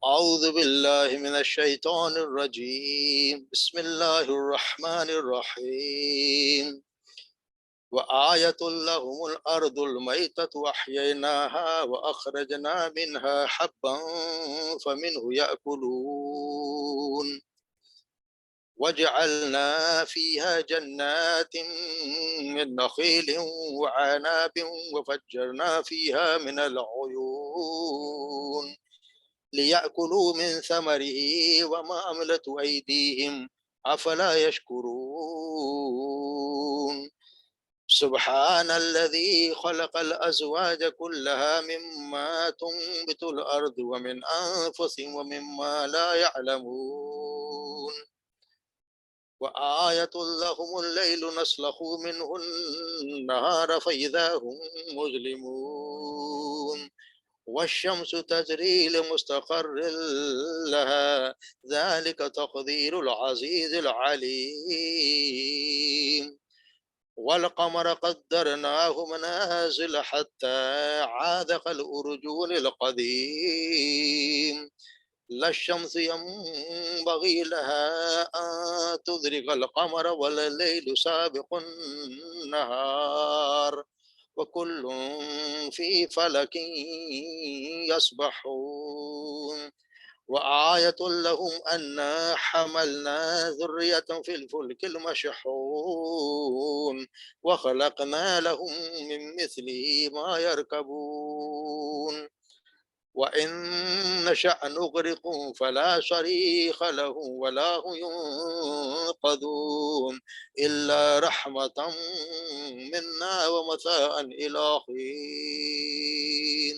أعوذ بالله من الشيطان الرجيم بسم الله الرحمن الرحيم وآية لهم الأرض الميتة وأحييناها وأخرجنا منها حبا فمنه يأكلون وجعلنا فيها جنات من نخيل وعناب وفجرنا فيها من العيون ليأكلوا من ثمره وما عملت أيديهم أفلا يشكرون سبحان الذي خلق الأزواج كلها مما تنبت الأرض ومن أنفسهم ومما لا يعلمون وآية لهم الليل نسلخ منه النهار فإذا هم مظلمون والشمس تجري لمستقر لها ذلك تقدير العزيز العليم والقمر قدرناه منازل حتى عاد كالأرجون القديم لا الشمس ينبغي لها أن تدرك القمر ولا الليل سابق النهار وكل في فلك يسبحون وآية لهم أنا حملنا ذرية في الفلك المشحون وخلقنا لهم من مثله ما يركبون وإن نشأ نغرقهم فلا صريخ لهم ولا هم ينقذون إلا رحمة منا ومتاعا إلى حين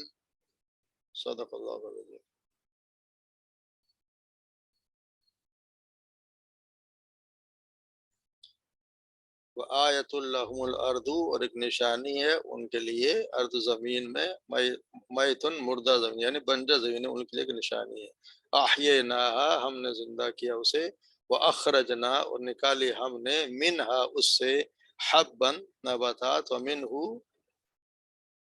صدق الله العظيم. وآیت لہم الارض، اور ایک نشانی ہے ان کے لیے ارض زمین میں میتن مردہ زمین یعنی بنجر زمین ان کے لیے ایک نشانی ہے. احییناہا، ہم نے زندہ کیا اسے، واخرجنا، اور نکالی ہم نے، منہا اس سے، حبا نباتات، ومنہ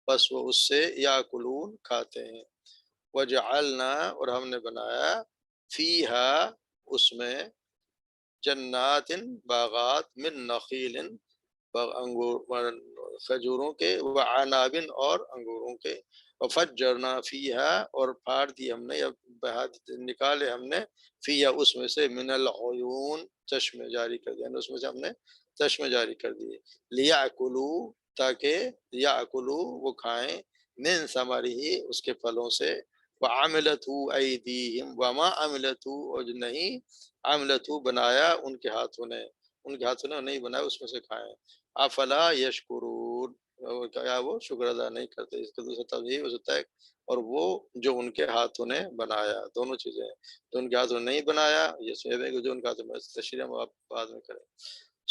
پس وہ اس سے، یاکلون کھاتے ہیں. وجعلنا، اور ہم نے بنایا، فیہا اس میں، جنات باغات، من نخیل انگور کھجوروں کے، وعناب اور انگوروں کے، وفجرنا فیہا، اور پھاڑ دی ہم نے یا نکالے ہم نے، فیہا اس میں سے، من العیون چشمے جاری کر دیے، اس میں سے ہم نے چشمے جاری کر دیے، لیاکلو تاکہ یاکلو وہ کھائیں، من ثمرہ اس کے پھلوں سے، وعملتہ ایدیہم وما عملتہ، اور جو نہیں عملتہ بنایا ان کے ہاتھوں نے نہیں بنایا اس میں سے کھائیں. افلا یشکرون، کیا وہ شکر ادا نہیں کرتے. اس کا دوسرا تفسیر ہو سکتا ہے اور وہ جو ان کے ہاتھوں نے بنایا، دونوں چیزیں ہیں، جو ان کے ہاتھوں نے نہیں بنایا، یہ سویب ہے کہ جو ان کے ہاتھوں میں، تشریح ہم آپ بعد میں کریں.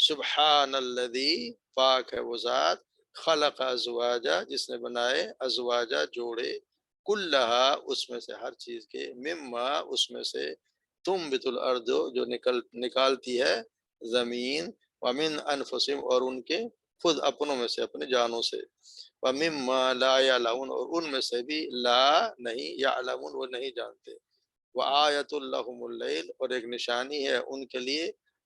سبحان الذی، پاک ہے وہ ذات، خلق ازواجا جس نے بنائے، ازواجا جوڑے، کلہا اس میں سے ہر چیز کے، مما اس میں سے، تنبت الارض جو نکالتی ہے زمین، ومن انفسهم اور ان کے خود اپنوں میں سے، اپنے جانوں سے، ومما لا يعلمون اور ان میں سے بھی، لا نہیں، يعلمون وہ نہیں جانتے. وآیت لہم اللیل، اور ایک نشانی ہے ان کے لیے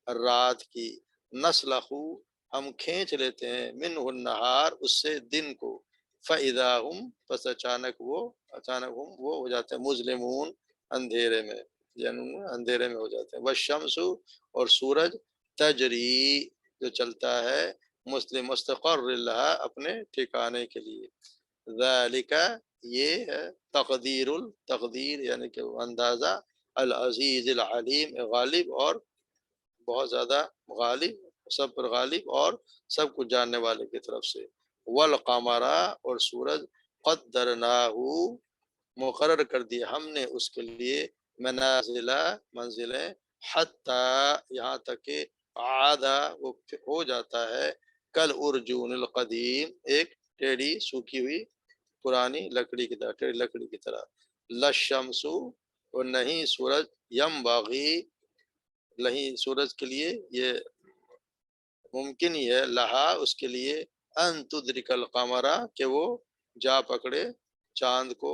رات کی، نسلخ ہم کھینچ لیتے ہیں، منہ النہار اس سے دن کو، فاذا هم پس اچانک وہ ہو جاتے ہیں، مظلمون اندھیرے میں، یعنی اندھیرے میں ہو جاتے ہیں. والشمس، اور سورج، تجری جو چلتا ہے، مستقر لہا اپنے ٹھکانے کے لیے، ذالک یہ ہے، تقدیر یعنی کہ اندازہ، العزیز العلیم غالب اور بہت زیادہ غالب، سب پر غالب اور سب کچھ جاننے والے کی طرف سے. والقمر، اور سورج، قدرناہ مقرر کر دیا ہم نے اس کے لیے، منزلیں، حتی یہاں تک کہ عادہ وہ ہو جاتا ہے، کل ارجون القدیم ایک ٹیڑھی سوکھی ہوئی پرانی لکڑی کی طرح، ٹیڑھی لکڑی کی طرح. لشمس، اور نہیں سورج، ینبغی نہیں سورج کے لیے یہ ممکن ہی ہے، لہا اس کے لیے، ان تدرک القمر کہ وہ جا پکڑے چاند کو،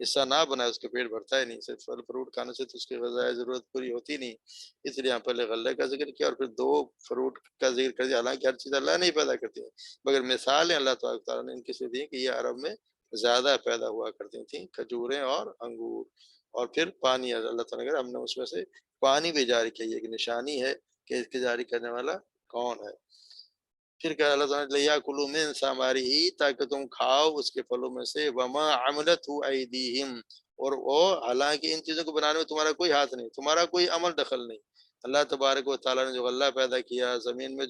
حصہ نہ بنائے اس کا پیٹ بھرتا ہی نہیں، صرف پھل فروٹ کھانے سے تو اس کی غذائی ضرورت پوری ہوتی نہیں، اس لیے یہاں پہلے غلے کا ذکر کیا اور پھر 2 فروٹ کا ذکر کر دیا، حالانکہ ہر چیز اللہ نہیں پیدا کرتی ہے، مگر مثالیں اللہ تبارک و تعالیٰ نے ان کی سے دی کہ یہ عرب میں زیادہ پیدا ہوا کرتی تھیں، کھجوریں اور انگور، اور پھر پانی اللہ تعالیٰ نے کہا ہم نے اس میں سے پانی بھی جاری کیا، یہ ایک نشانی ہے کہ اس کے جاری کرنے والا کون ہے۔ پھر کہا اللہ تعالیٰ نے لِیَأْکُلُوا مِن ثَمَرِهِ تاکہ تم کھاؤ اس کے پھلوں میں سے، وَمَا عَمِلَتْهُ أَيْدِيهِمْ اور وہ حالانکہ ان چیزوں کو بنانے میں تمہارا کوئی ہاتھ نہیں، تمہارا کوئی عمل دخل نہیں۔ اللہ تبارک و تعالیٰ نے جو غلہ پیدا کیا، زمین میں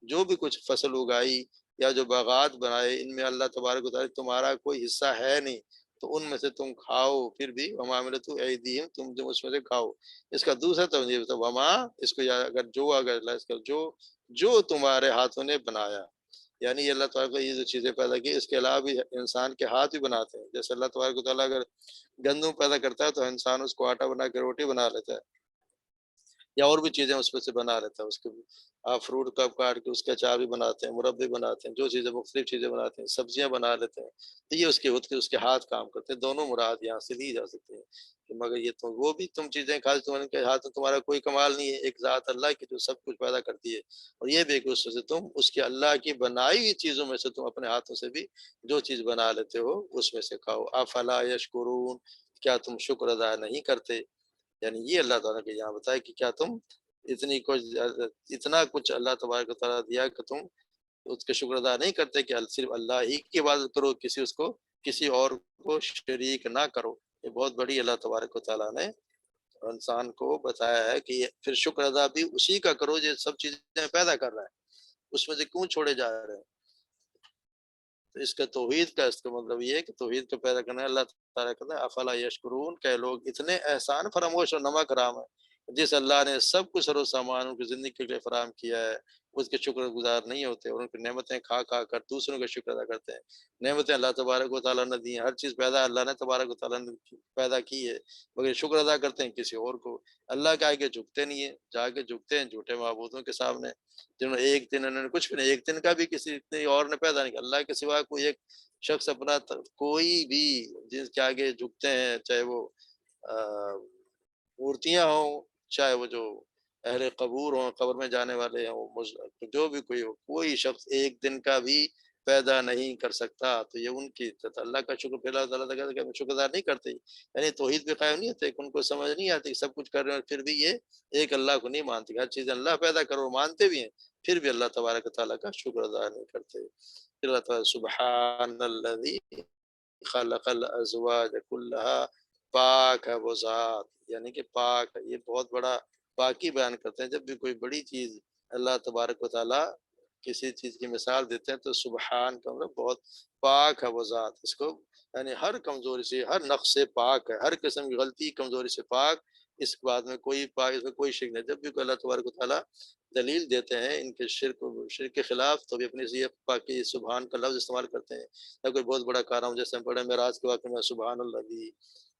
جو بھی کچھ فصل اگائی یا جو باغات بنائے، ان میں اللہ تبارک و تعالیٰ تمہارا کوئی حصہ ہے نہیں، تو ان میں سے تم کھاؤ، پھر بھی وَمَا عَمِلَتْهُ أَيْدِيهِمْ تم اس میں سے کھاؤ۔ اس کا دوسرا ترجمہ تو وما، اس کو اگر اس کا جو تمہارے ہاتھوں نے بنایا، یعنی یہ اللہ تعالیٰ کو یہ جو چیزیں پیدا کی اس کے علاوہ بھی انسان کے ہاتھ بھی بناتے ہیں، جیسے اللہ تبارک و تعالیٰ اگر گندم پیدا کرتا ہے تو انسان اس کو آٹا بنا کے روٹی بنا لیتا ہے، یا اور بھی چیزیں اس میں سے بنا لیتا ہے، اس کے آپ فروٹ کب کاٹ کے اس کے اچار بھی بناتے ہیں، مربے بناتے ہیں، جو چیزیں مختلف چیزیں بناتے ہیں، سبزیاں بنا لیتے ہیں، تو یہ اس کے ہاتھ کام کرتے ہیں، دونوں مراد یہاں سے لی جا سکتی ہیں کہ مگر یہ وہ بھی تم چیزیں کھا تمہارے کے ہاتھ میں تمہارا کوئی کمال نہیں ہے، ایک ذات اللہ کی جو سب کچھ پیدا کرتی ہے، اور یہ بھی کہ اس میں سے تم اس کے اللہ کی بنائی ہوئی چیزوں میں سے تم اپنے ہاتھوں سے بھی جو چیز بنا لیتے ہو اس میں سے کھاؤ۔ افلا یشکرون، کیا تم شکر ادا نہیں کرتے؟ یعنی یہ اللہ تعالیٰ نے یہاں بتایا کہ کیا تم اتنا کچھ اللہ تبارک و تعالیٰ دیا کہ تم اس کے شکر ادا نہیں کرتے کہ صرف اللہ ہی کی عبادت کرو، کسی اور کو شریک نہ کرو۔ یہ بہت بڑی اللہ تبارک و تعالیٰ نے انسان کو بتایا ہے کہ پھر شکر ادا بھی اسی کا کرو جو سب چیزیں پیدا کر رہا ہے، اس میں سے کیوں چھوڑے جا رہے ہیں؟ تو اس اس کا مطلب یہ ہے کہ توحید کو پیدا کرنا ہے۔ اللہ تعالیٰ کہتا ہے افلا یشکرون، کہ لوگ اتنے احسان فراموش اور نمک رام ہے، جس اللہ نے سب کچھ سر و سامان ان کی زندگی کے لیے فراہم کیا ہے، اس کے شکر گزار نہیں ہوتے اور ان کی نعمتیں کھا کھا کر دوسروں کا شکر ادا کرتے ہیں۔ نعمتیں اللہ تبارک و تعالیٰ نے دی ہیں، ہر چیز پیدا اللہ نے تبارک و تعالیٰ نے پیدا کی ہے، مگر شکر ادا کرتے ہیں کسی اور کو۔ اللہ کے آگے جھکتے نہیں ہیں، جا کے جھکتے ہیں جھوٹے معبودوں کے سامنے، جنہوں نے ایک دن انہوں نے کچھ بھی نہیں، ایک دن کا بھی کسی اور نے پیدا نہیں کیا، اللہ کے سوا کوئی ایک شخص اپنا کوئی بھی جس کے آگے جھکتے ہیں، چاہے وہ مورتیاں ہوں، چاہے وہ جو اہل قبور ہوں، قبر میں جانے والے ہوں، جو بھی کوئی ہو، کوئی شخص ایک دن کا بھی پیدا نہیں کر سکتا، تو یہ ان کی اللہ کا شکر پہلا اللہ تعالیٰ کہ شکر ادا نہیں کرتے، یعنی توحید پہ قائم نہیں ہوتے، ان کو سمجھ نہیں آتی سب کچھ کر رہے ہیں، پھر بھی یہ ایک اللہ کو نہیں مانتے، ہر چیز اللہ پیدا کرو مانتے بھی ہیں، پھر بھی اللہ تبارک و تعالیٰ کا شکر ادا نہیں کرتے۔ پھر اللہ تعالیٰ سبحان الذی خلق الازواج کلها، پاک ہے وہ ذات، یعنی کہ پاک ہے، یہ بہت بڑا پاکی بیان کرتے ہیں۔ جب بھی کوئی بڑی چیز اللہ تبارک و تعالیٰ کسی چیز کی مثال دیتے ہیں تو سبحان کا مطلب بہت پاک ہے وہ ذات، اس کو یعنی ہر کمزوری سے، ہر نقص سے پاک ہے، ہر قسم کی غلطی کمزوری سے پاک، اس بات میں کوئی پاک، اس میں کوئی شک نہیں۔ جب بھی کوئی اللہ تبارک و تعالیٰ دلیل دیتے ہیں ان کے شرک کے خلاف، تو بھی اپنی یہ پاکی سبحان کا لفظ استعمال کرتے ہیں، یا کوئی بہت بڑا کارنام جیسے ہم پڑھے معراج کے واقعے میں سبحان الذی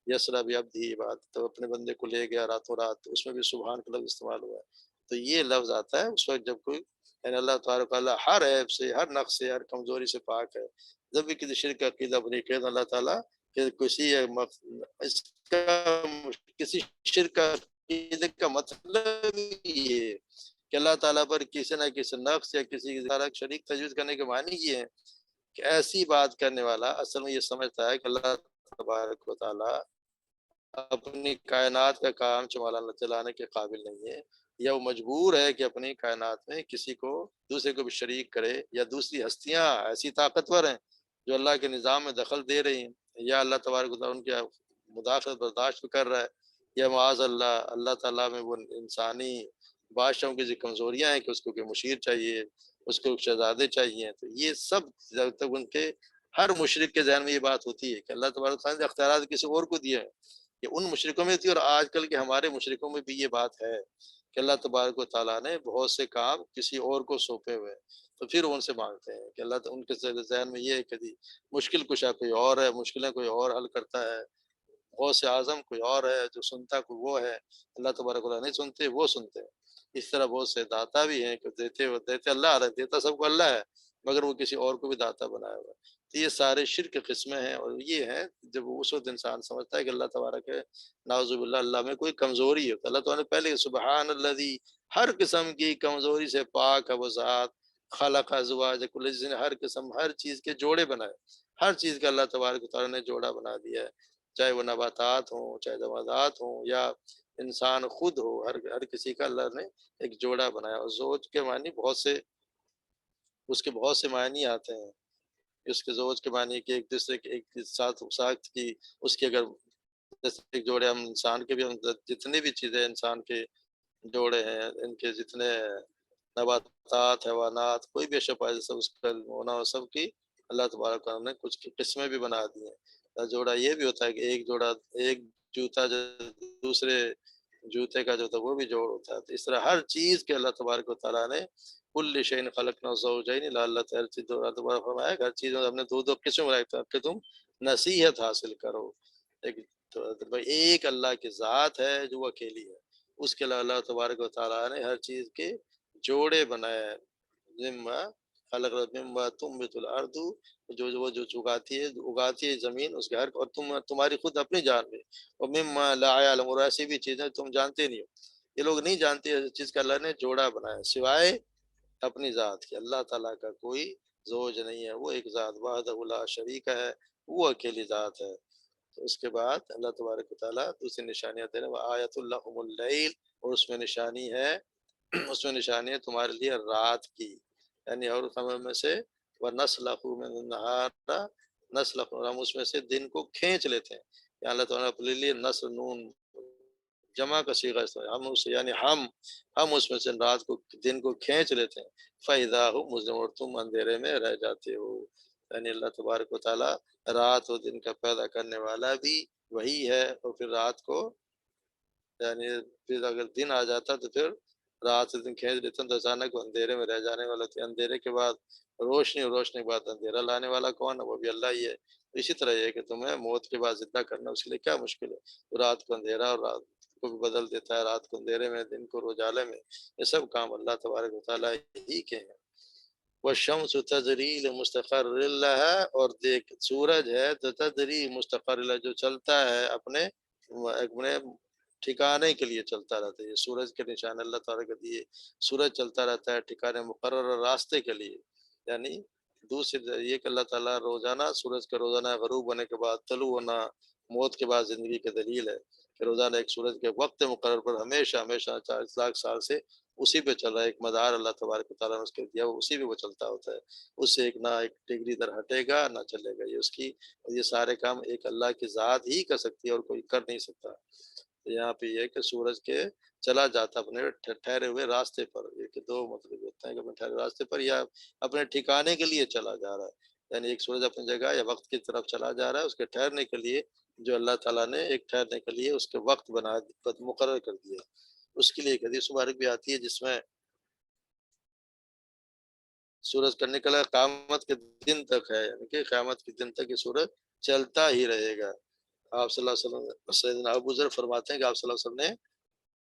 یسریٰ بعبدہ عبادہ، تو اپنے بندے کو لے گیا راتوں رات، تو اس میں بھی سبحان کا لفظ استعمال ہوا ہے۔ تو یہ لفظ آتا ہے اس وقت جب کوئی یعنی اللہ تبارک و تعالیٰ ہر عیب سے، ہر نقص سے، ہر کمزوری سے پاک ہے۔ جب بھی کسی شرک کا عقیدہ بنی کہ اللہ تعالیٰ کہ اس کا کسی شرک کا عقیدے کا مطلب یہ ہے کہ اللہ تعالیٰ پر کسی نہ کسی نقص یا کسی شریک تجویز کرنے کے معنی یہ ہے کہ ایسی بات کرنے والا اصل میں یہ سمجھتا ہے کہ اللہ تبارک و تعالیٰ اپنی کائنات کا کام چلانے کے قابل نہیں ہے، یا وہ مجبور ہے کہ اپنی کائنات میں کسی کو دوسرے کو بھی شریک کرے، یا دوسری ہستیاں ایسی طاقتور ہیں جو اللہ کے نظام میں دخل دے رہی ہیں، یا اللہ تبارک و تعالیٰ ان کے مداخلت برداشت کر رہا ہے، یا معاذ اللہ اللہ تعالیٰ میں وہ انسانی بادشاہوں کی جو کمزوریاں ہیں کہ اس کو کہ مشیر چاہیے، اس کو شہزادے چاہیے، تو یہ سب جب تک ان کے ہر مشرک کے ذہن میں یہ بات ہوتی ہے کہ اللہ تبارک و تعالیٰ نے اختیارات کسی اور کو دیے ہیں، کہ ان مشرکوں میں تھی اور آج کل کے ہمارے مشرکوں میں بھی یہ بات ہے کہ اللہ تبارک و تعالیٰ نے بہت سے کام کسی اور کو سونپے ہوئے ہیں، تو پھر ان سے مانگتے ہیں کہ اللہ ان کے ذہن میں یہ ہے کہ مشکل کشا کوئی اور ہے، مشکلیں کوئی اور حل کرتا ہے، غوث اعظم کوئی اور ہے، جو سنتا کوئی وہ ہے، اللہ تبارک و تعالیٰ نہیں سنتے، وہ سنتے ہیں۔ اس طرح بہت سے داتا بھی ہیں کہ دیتے اللہ رہے، دیتا سب کو اللہ ہے، مگر وہ کسی اور کو بھی داتا بنایا ہوا ہے۔ یہ سارے شرک کے قسمیں ہیں، اور یہ ہیں جب اس وقت انسان سمجھتا ہے کہ اللہ تبارک ہے، نعوذ باللہ اللہ میں کوئی کمزوری ہے، تو اللہ تعالیٰ نے پہلے سبحان الذی، ہر قسم کی کمزوری سے پاک ہے وہ ذات، خلق ازواج کل، جس نے ہر قسم ہر چیز کے جوڑے بنائے، ہر چیز کا اللہ تبارک تعالیٰ نے جوڑا بنا دیا ہے، چاہے وہ نباتات ہوں، چاہے جمادات ہوں، یا انسان خود ہو، ہر کسی کا اللہ نے ایک جوڑا بنایا، اور زوج کے معنی بہت سے، اس کے بہت سے معنی آتے ہیں، اس کے زوج کے معنی کہ ایک دوسرے کے ایک ساتھ ساخت کی، اس کے اگر جیسے ایک جوڑے ہم انسان کے بھی، ہم جتنی بھی چیزیں انسان کے جوڑے ہیں، ان کے جتنے نباتات، حیوانات، کوئی بھی اشیا پائے جیسے اس کا ہونا ہو، سب کی اللہ تبارک تعالیٰ نے کچھ کی قسمیں بھی بنا دی ہیں۔ جوڑا یہ بھی ہوتا ہے کہ ایک جوڑا، ایک جوتا جو دوسرے جوتے کا جو تھا وہ بھی جوڑ ہوتا ہے، تو اس طرح ہر چیز کے اللہ تبارک و تعالیٰ نے کل شیء خلقنا زوجین لعلک، ہر چیز اللہ تبارک فرمایا کہ ہر چیز میں ہم نے دو دو قسم بنائی تاکہ تم نصیحت حاصل کرو۔ ایک تو ایک اللہ کی ذات ہے جو وہ اکیلی ہے، اس کے علاوہ اللہ تبارک و تعالیٰ نے ہر چیز کے جوڑے بنائے ہیں، مما خلق مما تنبت الارض، جو اگاتی ہے زمین اس کے ہر، اور تمہاری خود اپنی جان میں، اور مما لا يعلم، اور ایسی بھی چیزیں تم جانتے نہیں ہو، یہ لوگ نہیں جانتے اس چیز کا اللہ نے جوڑا بنایا سوائے اپنی ذات کی۔ اللہ تعالیٰ کا کوئی زوج نہیں ہے، وہ ایک ذات وحدہ لا شریک ہے، وہ اکیلی ذات ہے۔ تو اس کے بعد اللہ تبارک و تعالیٰ دوسری نشانیاں دے رہے ہیں، وآیۃ لہم اللیل، اور اس میں نشانی ہے، اس میں نشانی ہے تمہارے لیے رات کی، یعنی اور ہم میں سے وَنَسْلَخُ مِنَ النَّهَارَ نَسْلَخُ، ہم اس میں سے دن کو کھینچ لیتے ہیں، یہاں اللہ تعالیٰ نے اپنے لیے نسل نون جمع کا صیغہ استعمال، ہم اس یعنی ہم اس میں سے رات کو، دن کو کھینچ لیتے ہیں، فَإِذَا هُمْ مُظْلِمُونَ، اور تم اندھیرے میں رہ جاتے ہو، یعنی اللہ تبارک و تعالیٰ رات و دن کا پیدا کرنے والا بھی وہی ہے، اور پھر رات کو، یعنی پھر اگر دن آ جاتا تو پھر رات سے دن کھینچ لیتے ہیں، تو اچانک وہ اندھیرے میں رہ جانے والا تھے، اندھیرے کے بعد روشنی، اور روشنی کے بعد اندھیرا لانے والا کون ہے؟ وہ بھی اللہ ہی ہے۔ اسی طرح یہ ہے کہ تمہیں موت کے بعد زندہ کرنا، اس کے لیے کیا مشکل ہے؟ تو رات کو اندھیرا اور رات کو بھی بدل دیتا ہے، رات کو اندھیرے میں، دن کو اجالے میں، یہ سب کام اللہ تبارک و تعالیٰ ہی کے ہیں۔ والشمس تجری لمستقر لها، اور دیکھ سورج ہے تو تجری مستقر لها، جو چلتا ہے اپنے ٹھکانے کے لیے چلتا رہتا ہے، یہ سورج کے نشان اللہ تعالیٰ کے دیے، سورج چلتا رہتا ہے ٹھکانے مقرر راستے کے لیے، یعنی دوسری یہ کہ اللہ تعالیٰ روزانہ سورج کا روزانہ غروب ہونے کے بعد طلوع ہونا موت کے بعد زندگی کی دلیل ہے، کہ روزانہ ایک سورج کے وقت مقرر پر ہمیشہ ہمیشہ 40 لاکھ سال سے اسی پہ چل رہا ہے، ایک مدار اللہ تبارک و تعالیٰ نے اس کے دیا، اسی پہ وہ چلتا ہوتا ہے، اس سے ایک نہ ایک ڈگری در ہٹے گا نہ چلے گا، یہ اس کی، یہ سارے کام ایک اللہ کی ذات ہی کر سکتی ہے اور کوئی کر نہیں سکتا۔ تو یہاں پہ یہ ہے کہ سورج کے چلا جاتا اپنے ٹھہرے ہوئے راستے پر، یہ کہ دو مطلب ہوتا ہے کہ اپنے ٹھہرے راستے پر یا اپنے ٹھکانے کے لیے چلا جا رہا ہے، یعنی ایک سورج اپنی جگہ یا وقت کی طرف چلا جا رہا ہے، اس کے ٹھہرنے کے لیے جو اللہ تعالیٰ نے ایک ٹھہرنے کے لیے اس کے وقت مقرر کر دیا، اس کے لیے ایک حدیث مبارک بھی آتی ہے جس میں سورج کا نکلا قیامت کے دن تک ہے، یعنی کہ قیامت کے دن تک یہ سورج چلتا ہی رہے گا۔ آپ صلی اللہ علیہ وسلم، سیدنا ابو ذر فرماتے ہیں کہ آپ صلی اللہ علیہ وسلم نے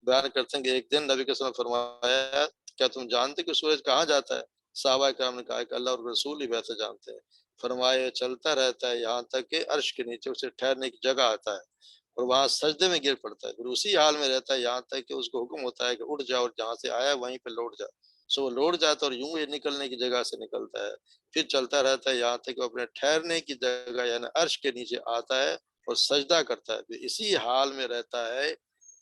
بیان کرتے ہیں کہ ایک دن نبی کے وسلم نے فرمایا، کیا تم جانتے کہ سورج کہاں جاتا ہے؟ صحابہ کرام نے کہا کہ اللہ اور رسول ہی بہتر جانتے ہیں۔ فرمایا چلتا رہتا ہے یہاں تک کہ عرش کے نیچے اسے ٹھہرنے کی جگہ آتا ہے، اور وہاں سجدے میں گر پڑتا ہے، پھر اسی حال میں رہتا ہے یہاں تک کہ اس کو حکم ہوتا ہے کہ اٹھ جا اور جہاں سے آیا وہیں پہ لوٹ جا، سو وہ لوٹ جاتا ہے اور یوں یہ نکلنے کی جگہ سے نکلتا ہے، پھر چلتا رہتا ہے یہاں تک کہ وہ اپنے ٹھہرنے کی جگہ یعنی عرش کے نیچے آتا ہے اور سجدہ کرتا ہے، پھر اسی حال میں رہتا ہے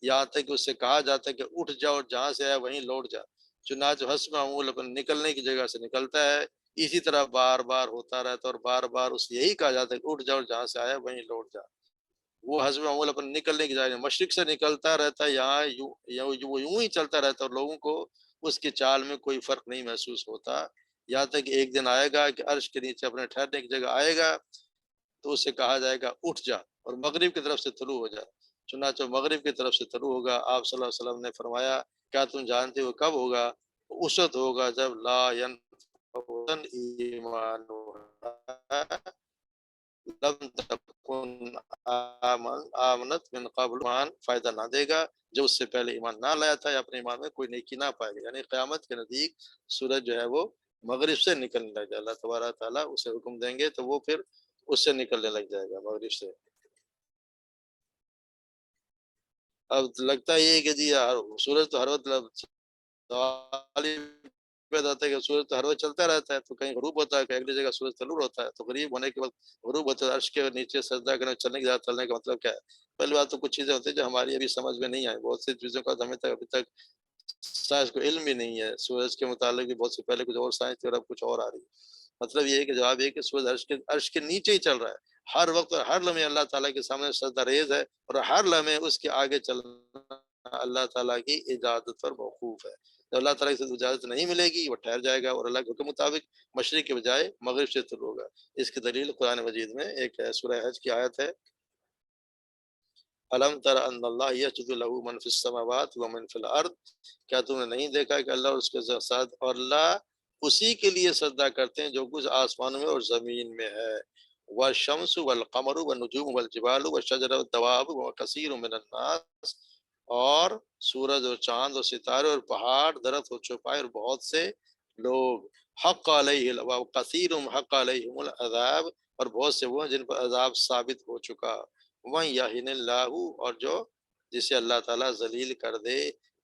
یہاں تک کہ اس سے کہا جاتا ہے کہ اٹھ جا اور جہاں سے آیا وہیں لوٹ جا، چنانچہ حسب معمول اپنے نکلنے کی جگہ سے نکلتا ہے، اسی طرح بار بار ہوتا رہتا ہے، اور بار بار اس یہی کہا جاتا ہے کہ اٹھ جا اور جہاں سے آیا وہیں لوٹ جا، وہ حسب معمول اپنے نکلنے کی جگہ مشرق سے نکلتا رہتا ہے، یہاں وہ یوں ہی چلتا رہتا ہے، اور لوگوں کو اس کی چال میں کوئی فرق نہیں محسوس ہوتا، یہاں تک کہ ایک دن آئے گا کہ عرش کے نیچے اپنے ٹھہرنے کی جگہ آئے گا تو اسے کہا جائے گا اٹھ جا اور مغرب کی طرف سے طلوع ہو جا، چنانچہ مغرب کی طرف سے طلوع ہوگا۔ آپ صلی اللہ علیہ وسلم نے فرمایا کیا تم جانتے ہو کب ہوگا؟ اس وقت ہوگا جب لا ينفع ایمانها لم تکن آمنت من قبل، ایمان فائدہ نہ دے گا جو اس سے پہلے ایمان نہ لایا تھا یا اپنے ایمان میں کوئی نیکی نہ پائے گا، یعنی قیامت کے نزدیک سورج جو ہے وہ مغرب سے نکلنے لگ جائے، اللہ تبارک تعالیٰ اسے حکم دیں گے تو وہ پھر اس سے نکلنے لگ جائے گا مغرب سے۔ اب لگتا ہے یہ کہ جی سورج تو ہر وقت سوال ہی پیدا ہوتا ہے کہ سورج تو ہر وقت چلتا رہتا ہے، تو کہیں غروب ہوتا ہے، کہیں اگلی جگہ سورج طلوع ہوتا ہے، تو غریب ہونے کے وقت غروب ہوتا ہے، عرش کے نیچے سجدہ کرنے چلنے کی ذات چلنے کا مطلب کیا ہے؟ پہلی بات تو کچھ چیزیں ہوتی ہیں جو ہماری ابھی سمجھ میں نہیں آئی، بہت سی چیزوں کا ہمیں ابھی تک سائنس کو علم ہی نہیں ہے، سورج کے متعلق بھی بہت سے پہلے کچھ اور سائنس تھی اور اب کچھ اور آ رہی ہے۔ مطلب یہ ہے کہ جواب یہ ہے کہ سورج عرش کے نیچے ہی چل رہا ہے، ہر وقت اور ہر لمحے اللہ تعالیٰ کے سامنے سجدہ ریز ہے، اور ہر لمحے اس کے آگے چلنا اللہ تعالیٰ کی اجازت پر موقوف ہے۔ جب اللہ تعالیٰ سے اجازت نہیں ملے گی وہ ٹھہر جائے گا، اور اللہ کے حکم مطابق مشرق کے بجائے مغرب سے طلوع ہوگا۔ اس کی دلیل قرآن مجید میں ایک ہے، سورہ حج کی آیت ہے، الم تر ان اللہ یسجد له من فی السماوات و من فی الارض، کیا تم نے نہیں دیکھا کہ اللہ اور اس کے ساتھ اور اللہ اسی کے لیے سجدہ کرتے ہیں جو کچھ آسمانوں میں اور زمین میں ہے، والشمس والقمر والنجوم والجبال والشجر والدواب وکثیر من الناس، اور سورج اور چاند اور ستارے اور پہاڑ درخت اور چوپائے اور بہت سے لوگ، حق علیہ کثیر حق علیہم العذاب، اور بہت سے وہ ہیں جن پر عذاب ثابت ہو چکا، وَمَن يَهِنِ اللَّهُ، اور جو جسے اللہ تعالیٰ ذلیل کر دے،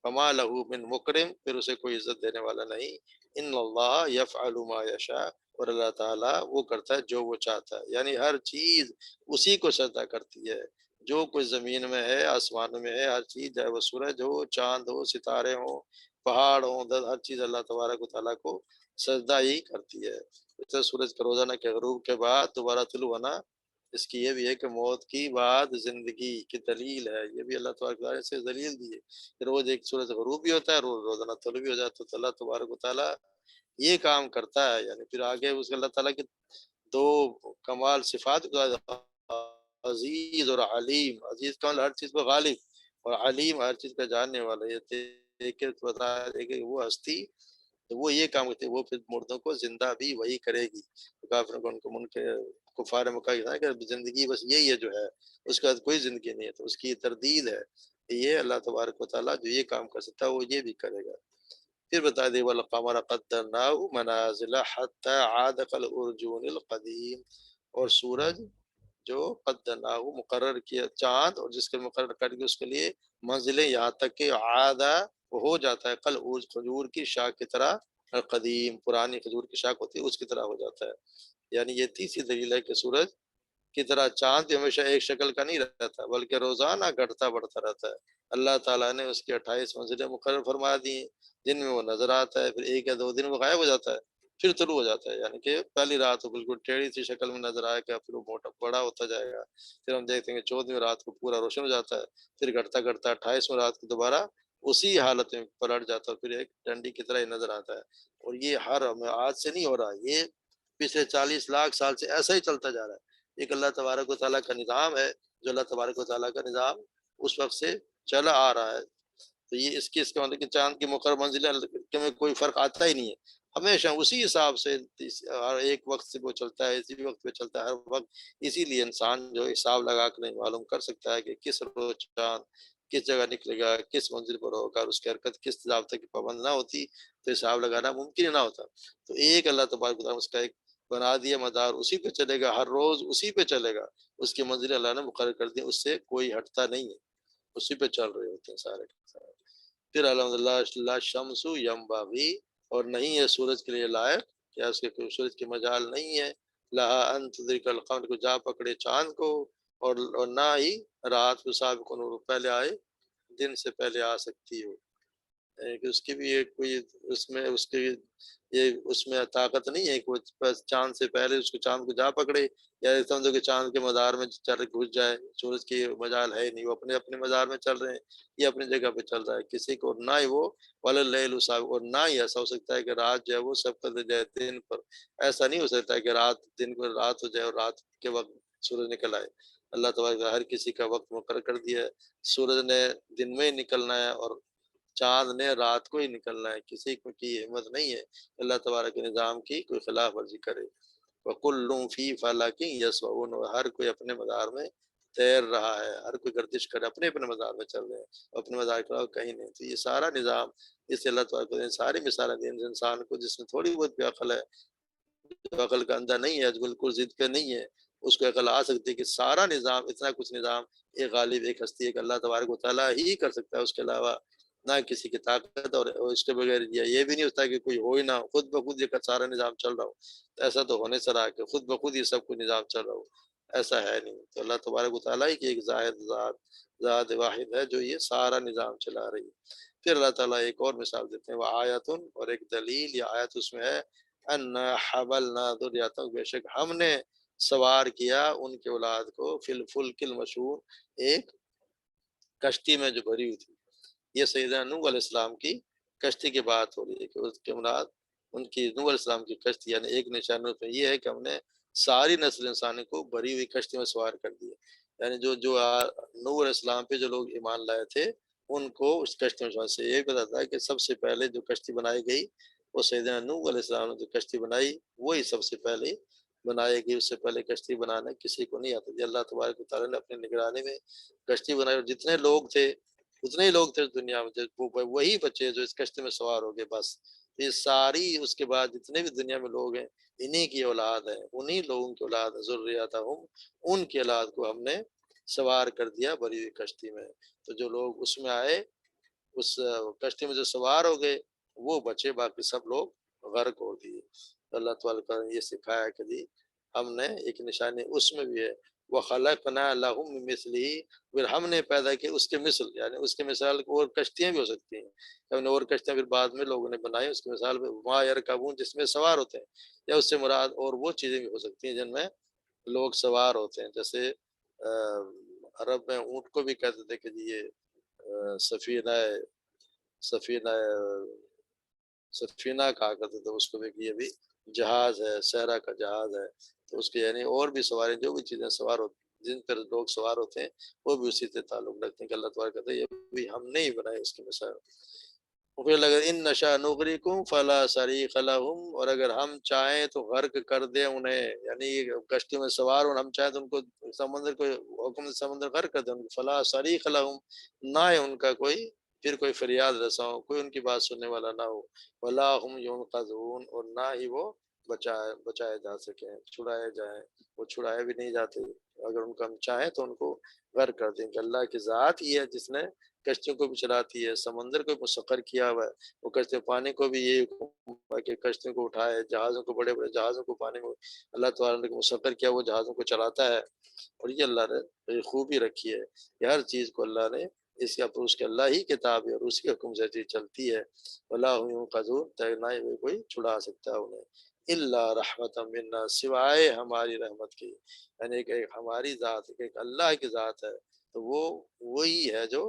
فَمَا لَهُ مِن مُکرم، پھر اسے کوئی عزت دینے والا نہیں، ان اللہ یفعل ما یشاء، اور اللہ تعالیٰ وہ کرتا ہے جو وہ چاہتا ہے، یعنی ہر چیز اسی کو سجدہ کرتی ہے، جو کچھ زمین میں ہے آسمانوں میں ہے، ہر چیز چاہے وہ سورج ہو، چاند ہو، ستارے ہوں، پہاڑ ہوں، ہر چیز اللہ تبارک و تعالیٰ کو سجدہ ہی کرتی ہے۔ جیسے سورج کا روزانہ کے غروب کے بعد دوبارہ طلوع ہونا، اس کی یہ بھی ہے کہ موت کی بعد زندگی کی دلیل ہے، یہ بھی اللہ تبارک و تعالیٰ سے دلیل دی ہے کہ روز ایک سورج غروب بھی ہوتا ہے، روز روزانہ طلوع بھی ہو جاتا ہے، تو اللہ تبارک و تعالیٰ یہ کام کرتا ہے، یعنی پھر آگے اس کے اللہ تعالیٰ کی دو کمال صفات، عزیز اور علیم، عزیز کمال ہر چیز پر غالب، اور علیم ہر چیز کا جاننے والا، یہ دیکھ کے بتایا کہ وہ ہستی تو وہ یہ کام کرتے، وہ پھر مردوں کو زندہ بھی وہی کرے گی، کافروں کو ان کو ان کے کفار مکہ کہا کہ زندگی بس یہی ہے جو ہے، اس کے بعد کوئی زندگی نہیں ہے، تو اس کی یہ تردید ہے کہ یہ اللہ تبارک و تعالیٰ جو یہ کام کر سکتا ہے وہ یہ بھی کرے گا۔ پھر بتا دے والقمر قدرناه منازل حتى عاد كالعرجون القديم، اور سورج جو قدرناه مقرر کیا، چاند اور جس کے مقرر کر کے اس کے لیے منزلیں، یہاں تک کہ عادہ وہ ہو جاتا ہے کل عرج کھجور کی شاخ کی طرح، قدیم پرانی کھجور کی شاخ ہوتی ہے اس کی طرح ہو جاتا ہے۔ یعنی یہ تیسری دلیل ہے کہ سورج کی طرح چاند ہمیشہ ایک شکل کا نہیں رہتا بلکہ روزانہ گھٹتا بڑھتا رہتا ہے، اللہ تعالیٰ نے اس کی 28 منزلیں مقرر فرما دی ہیں جن میں وہ نظر آتا ہے، پھر ایک یا دو دن وہ غائب ہو جاتا ہے، پھر طلوع ہو جاتا ہے، یعنی کہ پہلی رات وہ بالکل ٹیڑھی سی شکل میں نظر آئے گا، پھر وہ موٹا بڑا ہوتا جائے گا، پھر ہم دیکھتے ہیں کہ 14ویں رات کو پورا روشن ہو جاتا ہے، پھر گھٹتا گھٹتا 28ویں رات کو دوبارہ اسی حالت میں پلٹ جاتا ہے، پھر ایک ڈنڈی کی طرح ہی نظر آتا ہے، اور یہ ہر آج سے نہیں ہو رہا، یہ پچھلے 40 لاکھ سال سے ایسا ہی چلتا جا رہا ہے۔ ایک اللہ تبارک و تعالیٰ کا نظام ہے، جو اللہ تبارک و تعالیٰ کا نظام اس وقت سے چلا آ رہا ہے، تو یہ اس کا مطلب کہ چاند کی مقرر منزلیں میں کوئی فرق آتا ہی نہیں ہے، ہمیشہ اسی حساب سے ہر ایک وقت سے وہ چلتا ہے، اسی وقت پہ چلتا ہے ہر وقت، اسی لیے انسان جو حساب لگا کر نہیں معلوم کر سکتا ہے کہ کس روز چاند کس جگہ نکلے گا، کس منزل پر ہوگا، اور اس کی حرکت کس ضابطے کی پابند نہ ہوتی تو حساب لگانا ممکن نہ ہوتا، تو ایک اللہ تبارک و تعالیٰ اس کا ایک بنا دیا مدار، اسی پہ چلے گا، ہر روز اسی پہ چلے گا، اس کی منزل اللہ نے مقرر کر دی، اس سے کوئی ہٹتا نہیں ہے، اسی پہ چل رہے ہوتے ہیں سارے کے سارے۔ پھر الحمدللہ لا شمس ینبغی، اور نہیں ہے سورج کے لیے لائق، کیا اس کے کوئی سورج کی مجال نہیں ہے، لہا ان تدرک القمر کو جا پکڑے چاند کو، اور نہ ہی رات کو سابق نور پہلے آئے، دن سے پہلے آ سکتی ہو، کہ اس کی بھی ایک کوئی اس میں اس کی یہ اس میں طاقت نہیں ہے کہ وہ چاند سے پہلے اس کو چاند کو جا پکڑے، یا سمجھو کہ چاند کے مدار میں چل گھس جائے، سورج کی مجال ہے نہیں، وہ اپنے اپنے مدار میں چل رہے ہیں، یہ اپنی جگہ پہ چل رہا ہے، کسی کو نہ ہی وہ وَلَلَّيْلُ سَابِقُ، اور نہ ہی ایسا ہو سکتا ہے کہ رات جو ہے وہ سبقت جائے دن پر، ایسا نہیں ہو سکتا کہ رات دن کو رات ہو جائے اور رات کے وقت سورج نکل آئے، اللہ تبارک ہر کسی کا وقت مقرر کر دیا ہے، سورج نے دن میں ہی نکلنا ہے اور چاند نے رات کو ہی نکلنا ہے، کسی کو کی ہمت نہیں ہے اللہ تبارک کے نظام کی کوئی خلاف ورزی کرے، وَكُلٌّ فِي فَلَكٍ يَسْبَحُونَ، ہر کوئی اپنے مدار میں تیر رہا ہے، ہر کوئی گردش کر اپنے اپنے مزاج میں چل رہے ہیں، اپنے مزاج کا کہیں نہیں. تو یہ سارا نظام، اس سے اللہ تعالیٰ نے ساری مثالیں دی انسان کو جس میں تھوڑی بہت بھی عقل ہے، جو عقل کا اندھا نہیں ہے، جو بالکل ضد پہ نہیں ہے، اس کو عقل آ سکتی ہے کہ سارا نظام، اتنا کچھ نظام ایک غالب، ایک ہستی، ایک اللہ تبارک و تعالیٰ ہی کر سکتا ہے، اس کے علاوہ نہ کسی کی طاقت، اور اس کے بغیر یہ بھی نہیں ہوتا کہ کوئی ہو ہی نہ، خود بخود یہ سارا نظام چل رہا ہو. تو ایسا تو ہونے سے رہا کہ خود بخود یہ سب کچھ نظام چل رہا ہو، ایسا ہے نہیں. تو اللہ تبارک و تعالیٰ ہی کی ایک ذات واحد ہے جو یہ سارا نظام چلا رہی ہے. پھر اللہ تعالیٰ ایک اور مثال دیتے ہیں، وہ آیتن، اور ایک دلیل یا آیت اس میں ہے، ان حملنا ذریتہم، بے شک ہم نے سوار کیا ان کے اولاد کو، فی الفلک المشحون، ایک کشتی میں جو بھری ہوئی تھی. یہ سیدنا نوح علیہ السلام کی کشتی کی بات ہو رہی ہے کہ اس کے مراد ان کی نوح علیہ السلام کی کشتی، یعنی ایک نشانی میں یہ ہے کہ ہم نے ساری نسل انسانی کو بھری ہوئی کشتی میں سوار کر دیا. یعنی جو نوح علیہ السلام پہ جو لوگ ایمان لائے تھے ان کو اس کشتی میں سوار. سے یہ بتاتا ہے کہ سب سے پہلے جو کشتی بنائی گئی وہ سیدنا نوح علیہ السلام نے جو کشتی بنائی وہی سب سے پہلے بنائی گئی. اس سے پہلے کشتی بنانا کسی کو نہیں آتا تھی. اللہ تبارک و تعالیٰ نے اپنی نگرانی میں کشتی بنائی، اور جتنے لوگ تھے اتنے ہی لوگ تھے دنیا میں، وہی بچے جو اس کشتی میں سوار ہو گئے بس. یہ ساری اس کے بعد جتنے بھی دنیا میں لوگ ہیں انہی کی اولاد ہیں، انہی لوگوں کی اولاد ہے، ذریاتہم، ان کی اولاد کو ہم نے سوار کر دیا بھری ہوئی کشتی میں. تو جو لوگ اس میں آئے، اس کشتی میں جو سوار ہو گئے وہ بچے، باقی سب لوگ غرق ہو دیے. اللہ تعالیٰ نے یہ سکھایا کہ جی ہم نے ایک نشانی اس میں بھی ہے، وَخَلَقْنَا لَهُم مِّثْلِهِ، پھر ہم نے پیدا کی اس کے مثل، یعنی اس کے مثال اور کشتیاں بھی ہو سکتی ہیں. ہم نے اور کشتیاں پھر بعد میں لوگوں نے بنائی اس کی مثال مَا يَرْكَبُونَ، جس میں سوار ہوتے ہیں، یا اس سے مراد اور وہ چیزیں بھی ہو سکتی ہیں جن میں لوگ سوار ہوتے ہیں. جیسے عرب میں اونٹ کو بھی کہتے تھے کہ جی یہ سفینہ سفینہ سفینہ کہا کرتے تھے اس کو بھی، کہ یہ بھی جہاز ہے، صحرا کا جہاز ہے. تو اس کے یعنی اور بھی سواری، جو بھی چیزیں سوار ہوتی جن پر لوگ سوار ہوتے ہیں وہ بھی اسی سے تعلق رکھتے ہیں کہ اللہ تعالیٰ کہتے ہیں یہ بھی ہم نے ہی بنائے اس کی مثال. پھر اگر ان نشا نغرقکم فلا صریخ لهم، اور اگر ہم چاہیں تو غرق کر دیں انہیں، یعنی کشتی میں سوار اور ہم چاہیں تو ان کو سمندر کو حکم سے سمندر غرق کر دیں، فلا صریخ لهم، نہ ہے ان کا کوئی پھر کوئی فریاد رسا ہو، کوئی ان کی بات سننے والا نہ ہو، ولا هم ينقذون، اور نہ ہی وہ بچائے جا سکیں، چھڑائے جائیں، وہ چھڑائے بھی نہیں جاتے. اگر ان کو ہم چاہیں تو ان کو غرق کر دیں. کہ اللہ کی ذات ہی ہے جس نے کشتیوں کو بھی چلاتی ہے، سمندر کو مسخر کیا ہوا ہے، وہ کشتی پانی کو بھی یہ کہ کشتیوں کو اٹھائے، جہازوں کو، بڑے بڑے جہازوں کو پانی میں اللہ تعالیٰ نے مسخر کیا، وہ جہازوں کو چلاتا ہے. اور یہ اللہ نے خوبی رکھی ہے کہ ہر چیز کو اللہ نے اس کا اس کے اللہ ہی کتاب ہے اور اس کے حکم سے چیز چلتی ہے. ولا هم ينقذون، نہ ہی کوئی چھڑا سکتا ہے انہیں، الا رحمت منا، سوائے ہماری رحمت کی. یعنی کہ ہماری ذات، ایک اللہ کی ذات ہے، تو وہ وہی ہے جو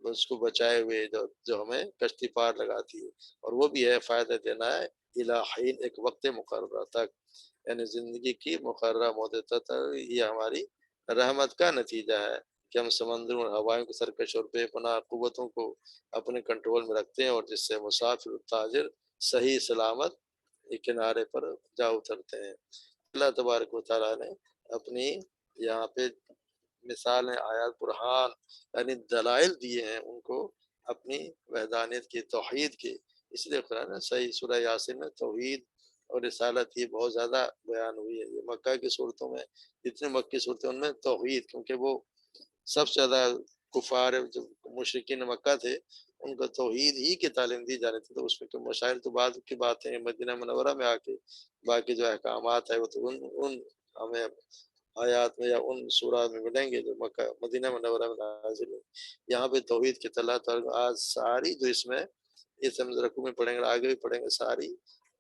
اس کو بچائے ہوئے، جو ہمیں کشتی پار لگاتی ہے، اور وہ بھی ہے فائدہ دینا ہے الی حین، ایک وقت مقررہ تک، یعنی زندگی کی مقررہ مدت تک. یہ ہماری رحمت کا نتیجہ ہے کہ ہم سمندروں اور ہوائوں کے سرکش اور بے پناہ قوتوں کو اپنے کنٹرول میں رکھتے ہیں، اور جس سے مسافر تاجر صحیح سلامت کنارے پر جا اترتے ہیں. اللہ تبارک و تعالیٰ نے اپنی یہاں پہ مثالیں، آیات، برہان، یعنی دلائل دیے ہیں ان کو اپنی وحدانیت کی، توحید کی. اس لیے قرآن صحیح سورہ یاسین میں توحید اور رسالت یہ بہت زیادہ بیان ہوئی ہے. یہ مکہ کی صورتوں میں، جتنے مکی صورتیں ان میں توحید، کیونکہ وہ سب سے زیادہ کفار جو مشرکین مکہ تھے ان کو توحید ہی کی تعلیم دی جا رہی تھی. تو اس میں تو مشاعر تو بعد کی بات ہے، مدینہ منورہ میں آ کے باقی جو احکامات ہے وہ تو ان ہمیں آیات میں یا ان سورہ میں ملیں گے جو مکہ مدینہ منورہ میں نازل ہوئی. یہاں پہ توحید کی اطلاعات آج ساری جو اس میں اس رقو میں پڑھیں گے، آگے بھی پڑھیں گے، ساری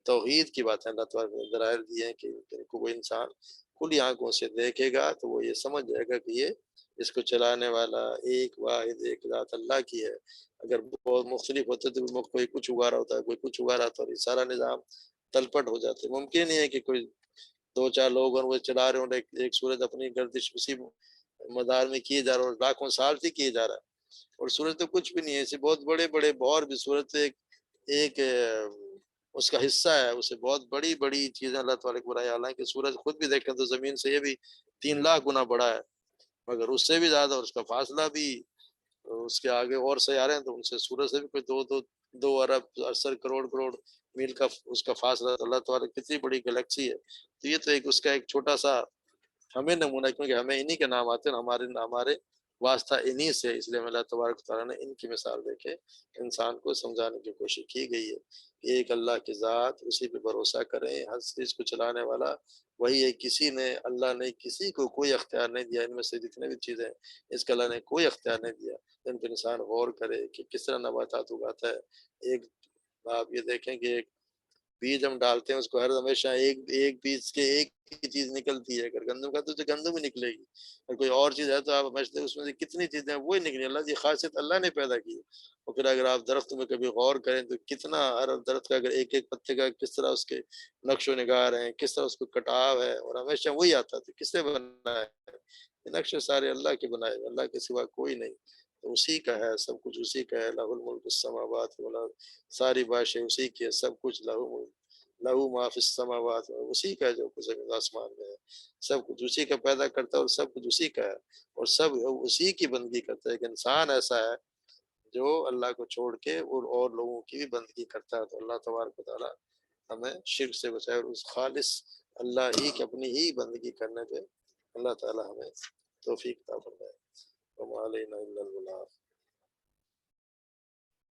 توحید کی باتیں اللہ تعالیٰ نے دلائل دی ہیں کہ وہ انسان کھلی آنکھوں سے دیکھے گا تو وہ یہ سمجھ جائے گا کہ یہ اس کو چلانے والا ایک واحد ایک ذات اللہ کی ہے. اگر بہت مختلف ہوتے تو کوئی کچھ اگا رہا ہوتا ہے، کوئی کچھ اگا رہا ہوتا ہے، اور یہ سارا نظام تلپٹ ہو جاتے. ممکن نہیں ہے کہ کوئی دو چار لوگ وہ چلا رہے ہوں، ایک سورج اپنی گردش اسی مدار میں کیے جا رہا ہے اور لاکھوں سال سے کیے جا رہا ہے، اور سورج تو کچھ بھی نہیں ہے. ایسے بہت بڑے بڑے اور بھی سورج ایک اس کا حصہ ہے، اسے بہت بڑی بڑی چیزیں اللہ تعالیٰ کو بنائی. حالانکہ سورج خود بھی دیکھیں تو زمین سے یہ بھی 3 لاکھ گنا بڑا ہے، مگر اس سے بھی زیادہ، اور اس کا فاصلہ بھی اس کے آگے اور سیارے ہیں تو ان سے سورج سے بھی کوئی دو ارب 80 کروڑ میل کا اس کا فاصلہ. اللہ تعالیٰ کتنی بڑی گلیکسی ہے. تو یہ تو ایک اس کا ایک چھوٹا سا ہمیں نمونہ، کیونکہ ہمیں انہی کے نام آتے ہیں، ہمارے واسطہ انہی سے، اس لیے اللہ تبارک تعالیٰ نے ان کی مثال دے کے انسان کو سمجھانے کی کوشش کی گئی ہے کہ ایک اللہ کی ذات، اسی پہ بھروسہ کریں، ہر چیز کو چلانے والا وہی ہے. اللہ نے کسی کو کوئی اختیار نہیں دیا، ان میں سے جتنے بھی چیزیں ہیں اس کا اللہ نے کوئی اختیار نہیں دیا. ان پہ انسان غور کرے کہ کس طرح نباتات اگاتا ہے. ایک آپ یہ دیکھیں کہ ایک بیج ہم ڈالتے ہیں، اس کو ہر ہمیشہ ایک بیج کے ایک ہی چیز نکلتی ہے. اگر گندم کا تو گندم ہی نکلے گی، اور کوئی اور چیز ہے تو آپ ہمیشہ اس میں سے کتنی چیزیں وہی نکلی. اللہ کی خاصیت اللہ نے پیدا کی ہے. اور پھر اگر آپ درخت میں کبھی غور کریں تو کتنا ہر درخت کا، اگر ایک ایک پتے کا کس طرح اس کے نقش و نگار ہیں، کس طرح اس کو کٹاو ہے، اور ہمیشہ وہی آتا ہے. تو کس نے بنایا ہے؟ یہ نقش سارے اللہ کے بنائے، اللہ کے سوا کوئی نہیں. تو اسی کا ہے، سب کچھ اسی کا ہے. لہ الملک السماوات والارض، ساری بادشاہی اسی کی ہے، سب کچھ لہو ما فی السماوات، اسی کا ہے جو کچھ زمین آسمان میں ہے. سب کچھ اسی کا پیدا کرتا ہے، اور سب کچھ اسی کا ہے، اور سب اسی کی بندگی کرتا ہے. ایک انسان ایسا ہے جو اللہ کو چھوڑ کے اور لوگوں کی بھی بندگی کرتا ہے. تو اللہ تبارک و تعالیٰ ہمیں شرک سے بچائے، اور اس خالص اللہ ہی کی اپنی ہی بندگی کرنے پہ اللہ تعالیٰ ہمیں توفیق عطا فرمائے. وما علینا الا البلاغ.